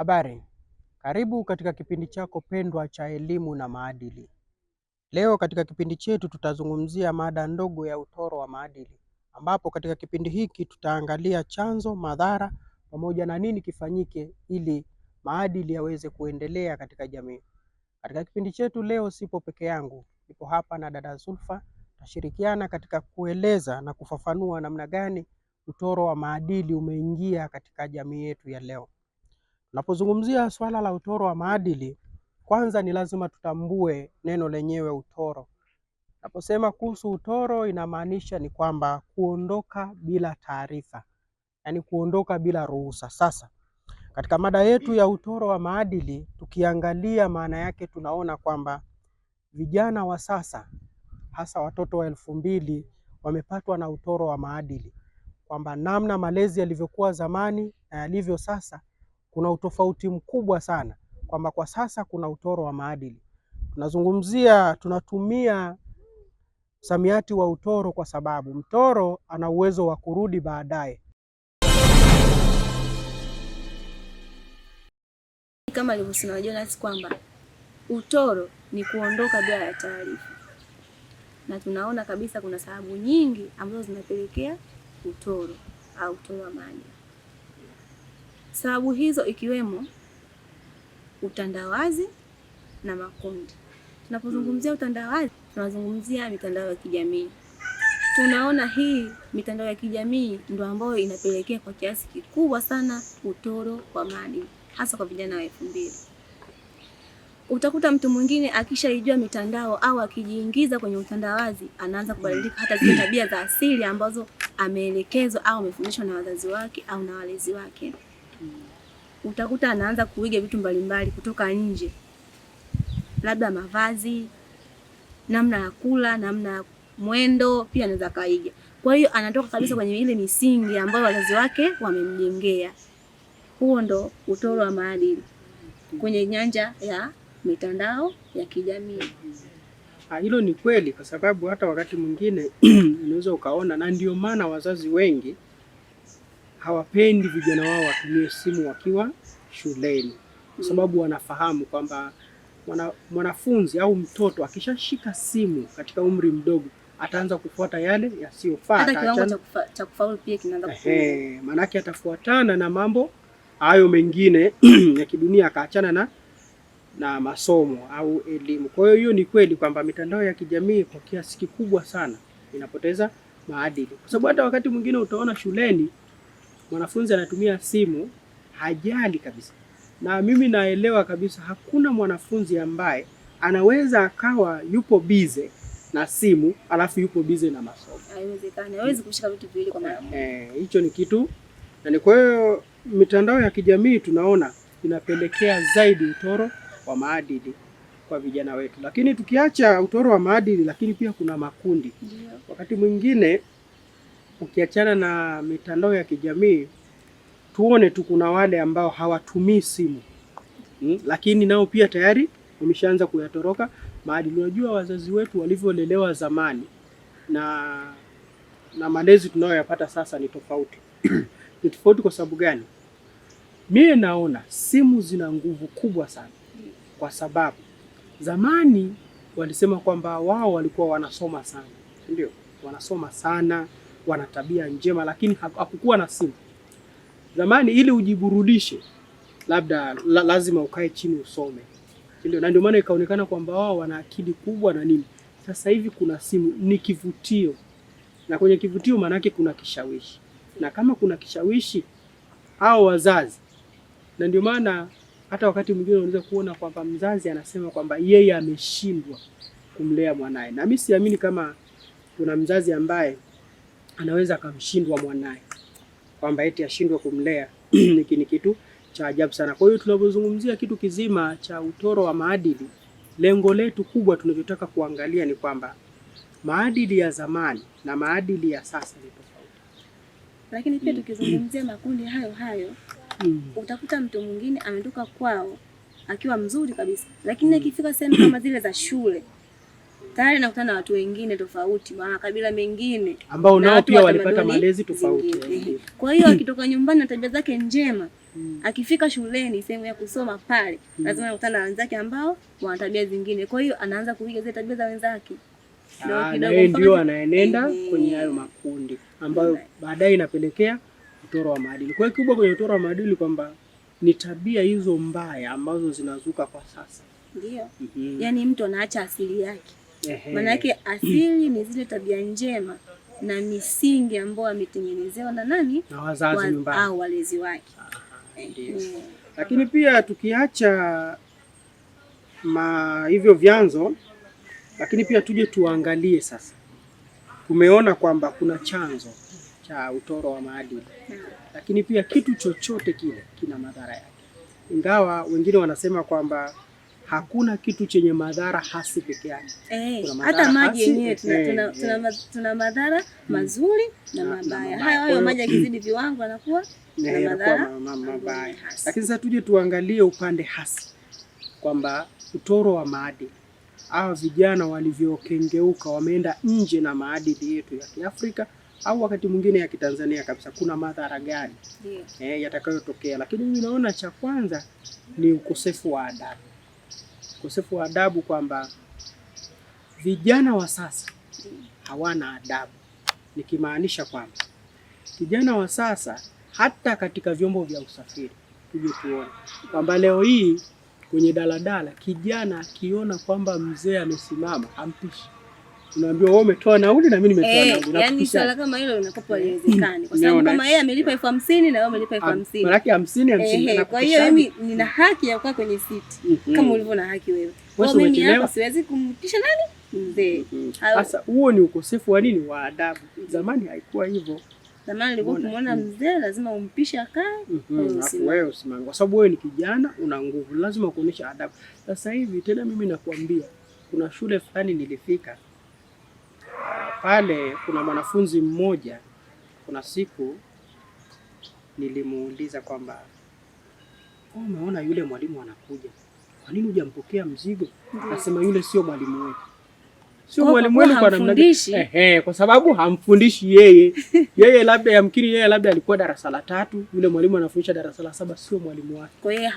Habari, karibu katika kipindi chako pendwa cha elimu na maadili. Leo katika kipindi chetu tutazungumzia mada ndogo ya utoro wa maadili, ambapo katika kipindi hiki tutaangalia chanzo, madhara, pamoja na nini kifanyike ili maadili yaweze kuendelea katika jamii. Katika kipindi chetu leo sipo peke yangu, nipo hapa na dada Zulfa. Tutashirikiana katika kueleza na kufafanua namna gani utoro wa maadili umeingia katika jamii yetu ya leo. Tunapozungumzia swala la utoro wa maadili, kwanza ni lazima tutambue neno lenyewe utoro. Naposema kuhusu utoro, inamaanisha ni kwamba kuondoka bila taarifa, yaani kuondoka bila ruhusa. Sasa katika mada yetu ya utoro wa maadili, tukiangalia maana yake tunaona kwamba vijana wa sasa, hasa watoto wa 2000, wamepatwa na utoro wa maadili, kwamba namna malezi yalivyokuwa zamani na yalivyo sasa kuna utofauti mkubwa sana, kwamba kwa sasa kuna utoro wa maadili. Tunatumia msamiati wa utoro kwa sababu mtoro ana uwezo wa kurudi baadaye. Kama alivyosema Jonas kwamba utoro ni kuondoka bila ya taarifa, na tunaona kabisa kuna sababu nyingi ambazo zinapelekea utoro au utoro wa maadili. Sababu hizo ikiwemo utandawazi na makundi. Tunapozungumzia utandawazi, tunazungumzia mitandao ya kijamii. Tunaona hii mitandao ya kijamii ndio ambayo inapelekea kwa kiasi kikubwa sana utoro wa maadili, hasa kwa vijana wa 2000. Utakuta mtu mwingine akishaijua mitandao au akijiingiza kwenye utandawazi, anaanza kubadilika hata zile tabia za asili ambazo ameelekezwa au amefundishwa na wazazi wake au na walezi wake. Utakuta anaanza kuiga vitu mbalimbali kutoka nje, labda mavazi, namna ya kula, namna ya mwendo, pia anaweza kaiga. Kwa hiyo anatoka kabisa kwenye ile misingi ambayo wazazi wake wamemjengea. Huo ndo utoro wa maadili kwenye nyanja ya mitandao ya kijamii. Hilo ni kweli, kwa sababu hata wakati mwingine unaweza ukaona, na ndio maana wazazi wengi hawapendi vijana wao watumie simu wakiwa shuleni, kwa sababu wanafahamu kwamba mwanafunzi au mtoto akishashika simu katika umri mdogo ataanza kufuata yale yasiyofaa. Hata kiwango cha kufaulu pia kinaanza kupungua. Maanake atafuatana na mambo hayo mengine ya kidunia, akaachana na masomo au elimu. Kwa hiyo ni kweli kwamba mitandao ya kijamii kwa kiasi kikubwa sana inapoteza maadili, kwa sababu hata wakati mwingine utaona shuleni mwanafunzi anatumia simu hajali kabisa. Na mimi naelewa kabisa hakuna mwanafunzi ambaye anaweza akawa yupo bize na simu alafu yupo bize na masomo. Haiwezekani. Hawezi kushika vitu viwili kwa mara moja. Hicho ni kitu. Na kwa hiyo mitandao ya kijamii tunaona inapelekea zaidi utoro wa maadili kwa vijana wetu. Lakini tukiacha utoro wa maadili, lakini pia kuna makundi. Ndiyo. Wakati mwingine ukiachana na mitandao ya kijamii, tuone tu kuna wale ambao hawatumii simu, lakini nao pia tayari wameshaanza kuyatoroka maadili. Unajua wazazi wetu walivyolelewa zamani na malezi tunayoyapata sasa ni tofauti. Ni tofauti kwa sababu gani? Mimi naona simu zina nguvu kubwa sana, kwa sababu zamani walisema kwamba wao walikuwa wanasoma sana, ndio wanasoma sana, wana tabia njema, lakini hakukuwa na simu. Zamani ili ujiburudishe labda lazima ukae chini usome, ndio, na ndio maana ikaonekana kwamba wao wana akili kubwa na nini. Sasa hivi kuna simu, ni kivutio, na kwenye kivutio maana yake kuna kishawishi, na kama kuna kishawishi hao wazazi, na ndio maana hata wakati mwingine unaweza kuona kwamba mzazi anasema kwamba yeye ameshindwa kumlea mwanae. Na mimi siamini kama kuna mzazi ambaye anaweza kumshindwa mwanae, kwamba eti ashindwe kumlea. Ni kitu cha ajabu sana. Kwa hiyo tunapozungumzia kitu kizima cha utoro wa maadili, lengo letu kubwa tunavyotaka kuangalia ni kwamba maadili ya zamani na maadili ya sasa ni tofauti. Lakini pia tukizungumzia makundi hayo, utakuta mtu mwingine ametoka kwao akiwa mzuri kabisa, lakini akifika sehemu kama zile za shule tayari nakutana na watu wengine tofauti, makabila mengine ambao nao pia walipata malezi tofauti. Kwa hiyo akitoka nyumbani na tabia zake njema, Akifika shuleni sehemu ya kusoma pale lazima anakutana na wenzake ambao wana tabia zingine, kwa hiyo anaanza kuiga zile tabia za wenzake. Ndio anaenenda kwenye hayo makundi ambayo baadaye inapelekea utoro wa maadili. Kwa hiyo kubwa kwenye utoro wa maadili kwamba ni tabia hizo mbaya ambazo zinazuka kwa sasa. Ndio. Yaani mtu anaacha asili yake. Maana yake asili ni zile tabia njema na misingi ambayo ametengenezewa na nani? Na wazazi nyumbani au walezi wake. Lakini pia tukiacha hivyo vyanzo, lakini pia tuje tuangalie sasa. Tumeona kwamba kuna chanzo cha utoro wa maadili. Lakini pia kitu chochote kile kina madhara yake. Ingawa wengine wanasema kwamba hakuna kitu chenye madhara hasi peke yake. Hata maji yenyewe tuna madhara mazuri na mabaya. Hayo maji yakizidi viwango yanakuwa na madhara mabaya. Lakini sasa tuje tuangalie upande hasi kwamba utoro wa maadili, hao vijana walivyokengeuka, wameenda nje na maadili yetu ya Kiafrika au wakati mwingine ya Kitanzania kabisa, kuna madhara gani yatakayotokea? Lakini mimi naona cha kwanza ni ukosefu wa adabu. Ukosefu wa adabu kwamba vijana wa sasa hawana adabu. Nikimaanisha kwamba kijana wa sasa hata katika vyombo vya usafiri tuje tuone kwamba leo hii kwenye daladala kijana akiona kwamba mzee amesimama hampishi. Unaambiwa wewe umetoa nauli na mimi nimetoa nauli. Yaani swala kama hilo linakopa haliwezekani. Kwa sababu kama yeye amelipa 50,000 na wewe umelipa 50,000. Maana 50 kwa hiyo mimi nina haki ya kukaa kwenye siti kama ulivyo na haki wewe. Kwa mimi hapa siwezi kumpisha nani? Mzee. Sasa huo ni ukosefu wa nini? Wa adabu. Zamani haikuwa hivyo. Zamani nilikuwa kumuona mzee lazima umpishe akae. Wewe usimame. Kwa sababu wewe ni kijana, una nguvu, lazima kuonesha adabu. Sasa hivi tena mimi nakwambia kuna shule fulani nilifika. Pale kuna mwanafunzi mmoja, kuna siku nilimuuliza kwamba umeona yule mwalimu anakuja, kwa nini hujampokea mzigo? Akasema yule sio mwalimu wetu. Sio mwalimu wenu kwa namna gani? Kwa sababu hamfundishi yeye. Yeye labda yamkini yeye labda alikuwa darasa la 3, yule mwalimu anafundisha darasa la 7, sio mwalimu wake. Kwa hiyo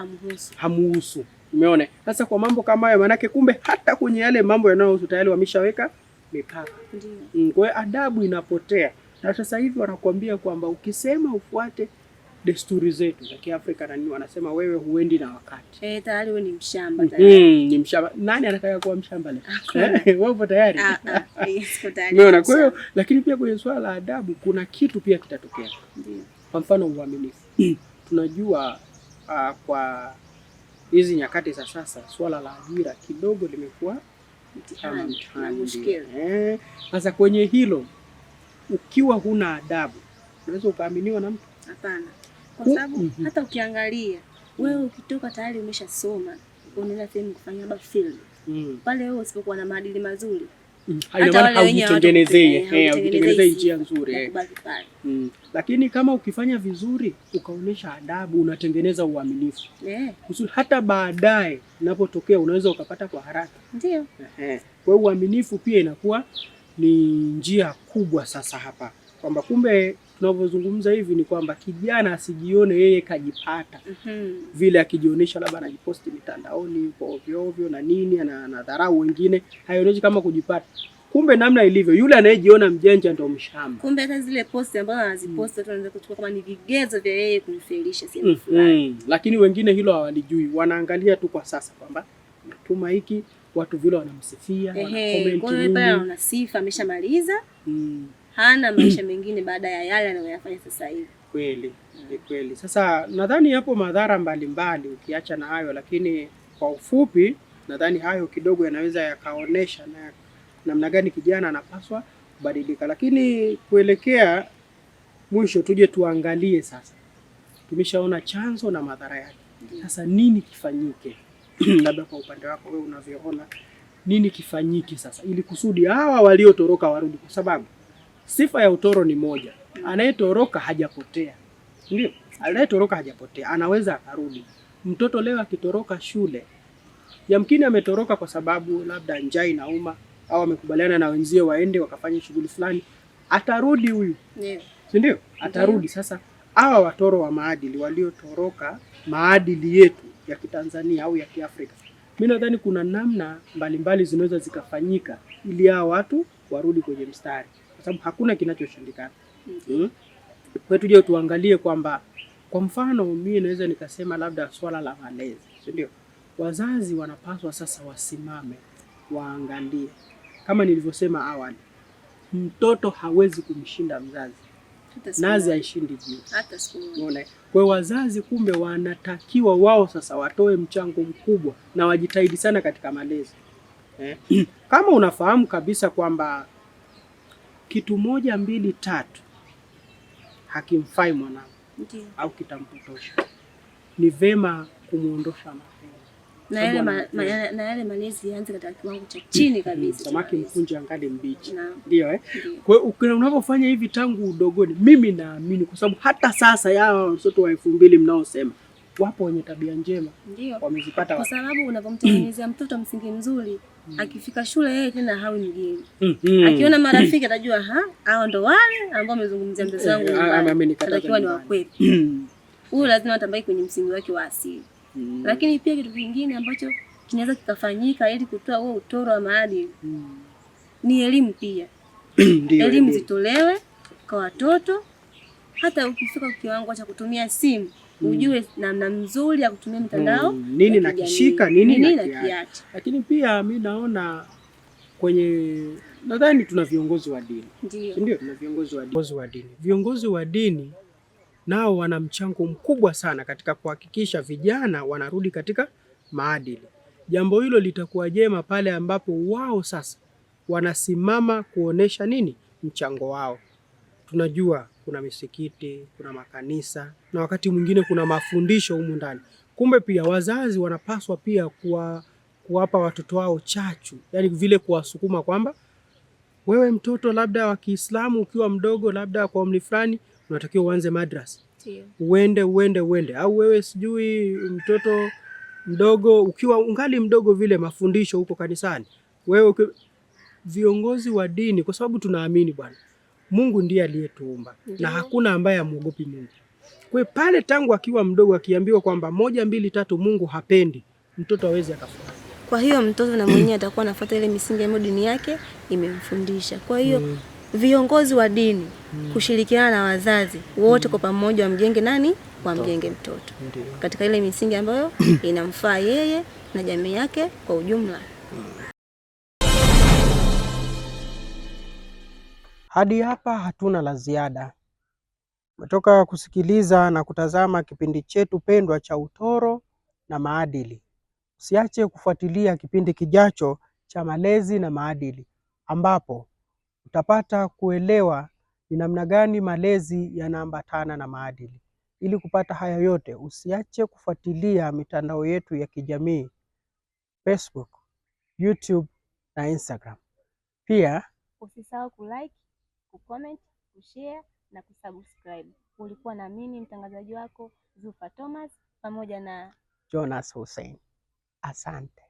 hamuhusu. Umeona? Sasa kwa mambo kama hayo manake kumbe hata kwenye yale mambo yanayohusu tayari wameshaweka mipaka. Kwa hiyo adabu inapotea. Na sasa hivi wanakuambia kwamba ukisema ufuate desturi zetu za Kiafrika na nini, wanasema wewe huendi na wakati. Tayari wewe ni mshamba tayari. Ni mshamba. Nani anataka kuwa mshamba leo? Wewe upo tayari? Siko tayari. Umeona? Kwa hiyo lakini pia kwenye swala la adabu kuna kitu pia kitatokea. Ndio. Kwa mfano uaminifu. Tunajua kwa hizi nyakati za sasa swala la ajira kidogo limekuwa mtihani. Sasa kwenye hilo ukiwa huna adabu unaweza ukaaminiwa na mtu? Hapana. Kwa sababu hata ukiangalia wewe ukitoka tayari umeshasoma, unaenda sehemu kufanya field. Pale wewe usipokuwa na maadili mazuri, haina maana hautengenezei njia nzuri. Lakini kama ukifanya vizuri, ukaonesha adabu, unatengeneza uaminifu. Hata baadaye unapotokea unaweza ukapata kwa haraka. Ndio. Kwa hiyo uaminifu pia inakuwa ni njia kubwa sasa hapa. Kwamba kumbe tunavyozungumza hivi ni kwamba kijana asijione yeye kajipata. Vile akijionyesha labda anajiposti mitandaoni kwa ovyo ovyo na nini, anadharau wengine, haionyeshi kama kujipata. Kumbe namna ilivyo, yule anayejiona mjanja ndio mshamba. Kumbe hata zile posti ambazo anaziposti watu wanaanza kuchukua kama ni vigezo vya yeye kumfelisha sehemu fulani. Lakini wengine hilo hawalijui. Wanaangalia tu kwa sasa kwamba natuma hiki, watu vile wanamsifia, wana comment. Kwa hiyo pale ana sifa ameshamaliza. Hana maisha mengine baada ya yale anayoyafanya sasa hivi. Kweli, ni kweli. Sasa nadhani hapo madhara mbalimbali ukiacha na hayo, lakini kwa ufupi nadhani hayo kidogo yanaweza yakaonesha na namna gani kijana anapaswa kubadilika. Lakini kuelekea mwisho tuje tuangalie sasa. Tumeshaona chanzo na madhara yake. Sasa nini kifanyike? Labda kwa upande wako wewe unavyoona nini kifanyike sasa ili kusudi hawa waliotoroka warudi, kwa sababu sifa ya utoro ni moja. Anayetoroka hajapotea. Ndio? Anayetoroka hajapotea. Anaweza akarudi. Mtoto leo akitoroka shule, yamkini ametoroka kwa sababu labda njaa inauma au amekubaliana na wenzie waende wakafanya shughuli fulani. Atarudi huyu. Si ndio? Atarudi. Sasa hawa watoro wa maadili waliotoroka maadili yetu ya Kitanzania au ya Kiafrika, mimi nadhani kuna namna mbalimbali zinaweza zikafanyika ili hao watu warudi kwenye mstari, kwa sababu hakuna kinachoshindikana. Kwa tuje tuangalie kwamba kwa mfano mimi naweza nikasema labda swala la malezi, si ndio? Wazazi wanapaswa sasa wasimame waangalie, kama nilivyosema awali, mtoto hawezi kumshinda mzazi, nazi haishindi juu hata siku moja. Kwa wazazi kumbe wanatakiwa wao sasa watoe mchango mkubwa na wajitahidi sana katika malezi. Kama unafahamu kabisa kwamba kitu 1, 2, 3 hakimfai mwanangu au kitampotosha, ni vema kumuondosha mapema. Na yale malezi yaanze katika kiwango cha chini kabisa. Samaki mkunje angali mbichi. Ndio Kwa hiyo unapofanya hivi tangu udogoni, mimi naamini kwa sababu hata sasa yao watoto wa 2000 mnaosema wapo wenye tabia njema. Ndio. Wamezipata kwa sababu unapomtengenezea mtoto msingi mzuri, akifika shule yeye tena hawi mgeni. Akiona marafiki atajua hao ndo wale ambao wamezungumzia mzazi wangu. Atakiwa ni wa kweli. Huyu lazima atabaki kwenye msingi wake wa asili. Lakini pia kitu kingine ambacho kinaweza kikafanyika ili kutoa huo utoro wa maadili ni elimu pia. Elimu zitolewe kwa watoto, hata ukifika kiwango cha kutumia simu ujue namna nzuri ya kutumia mitandao, nini nakishika, nini nakiacha. Lakini pia mimi naona nadhani tuna viongozi wa dini. Ndio, tuna viongozi wa dini. Viongozi wa dini nao wana mchango mkubwa sana katika kuhakikisha vijana wanarudi katika maadili. Jambo hilo litakuwa jema pale ambapo wao sasa wanasimama kuonesha nini mchango wao. Tunajua kuna misikiti, kuna makanisa na wakati mwingine kuna mafundisho humu ndani. Kumbe pia wazazi wanapaswa pia kuwapa watoto wao chachu, yani vile kuwasukuma kwamba wewe mtoto labda wa Kiislamu ukiwa mdogo labda kwa umri fulani unatakiwa uanze madrasa. Uende au wewe sijui mtoto mdogo ukiwa ungali mdogo vile mafundisho huko kanisani. Wewe viongozi wa dini, kwa sababu tunaamini bwana Mungu ndiye aliyetuumba na hakuna ambaye amuogopi Mungu. Kwa pale tangu akiwa mdogo akiambiwa kwamba 1, 2, 3 Mungu hapendi, mtoto hawezi akafuata. Kwa hiyo mtoto na mwenyewe atakuwa anafuata ile misingi ambayo dini yake imemfundisha. Kwa hiyo viongozi wa dini kushirikiana na wazazi wote kwa pamoja wamjenge nani? Wamjenge mtoto katika ile misingi ambayo inamfaa yeye na jamii yake kwa ujumla. Hadi hapa hatuna la ziada. Umetoka kusikiliza na kutazama kipindi chetu pendwa cha Utoro na Maadili. Usiache kufuatilia kipindi kijacho cha Malezi na Maadili, ambapo utapata kuelewa ni namna gani malezi yanaambatana na maadili. Ili kupata haya yote, usiache kufuatilia mitandao yetu ya kijamii, Facebook, YouTube na Instagram. Pia usisahau kulike, kucomment, kushare na kusubscribe. Ulikuwa na mimi mtangazaji wako Zulfa Thomas pamoja na Jonas Hussein. Asante.